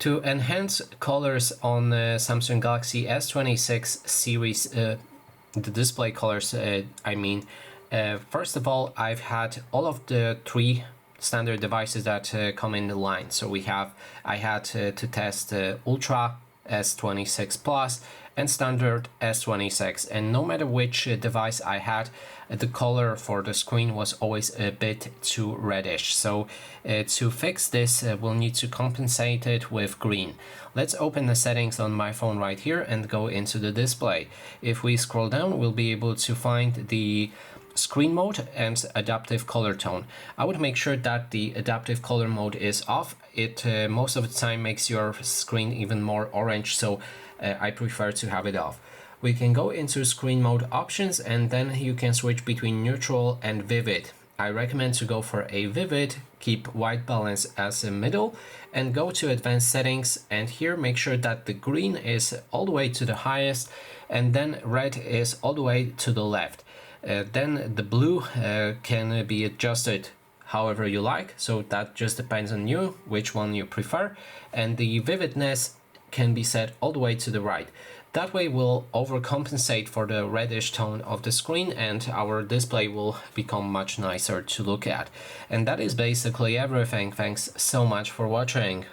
To enhance colors on Samsung Galaxy S26 series, the display colors, first of all, I've had all of the three standard devices that come in the line. So I had to test Ultra, S26 Plus, and standard S26, and no matter which device I had, the color for the screen was always a bit too reddish. So to fix this, we'll need to compensate it with green. Let's open the settings on my phone right here and go into the display. If we scroll down, we'll be able to find the screen mode and adaptive color tone. I would make sure that the adaptive color mode is off. It most of the time makes your screen even more orange, so I prefer to have it off. We can go into screen mode options, and then you can switch between neutral and vivid. I recommend to go for a vivid, keep white balance as a middle, and go to advanced settings, and here make sure that the green is all the way to the highest and then red is all the way to the left. Then the blue can be adjusted however you like, so that just depends on you which one you prefer, and the vividness can be set all the way to the right. That way we'll overcompensate for the reddish tone of the screen and our display will become much nicer to look at. And that is basically everything. Thanks so much for watching.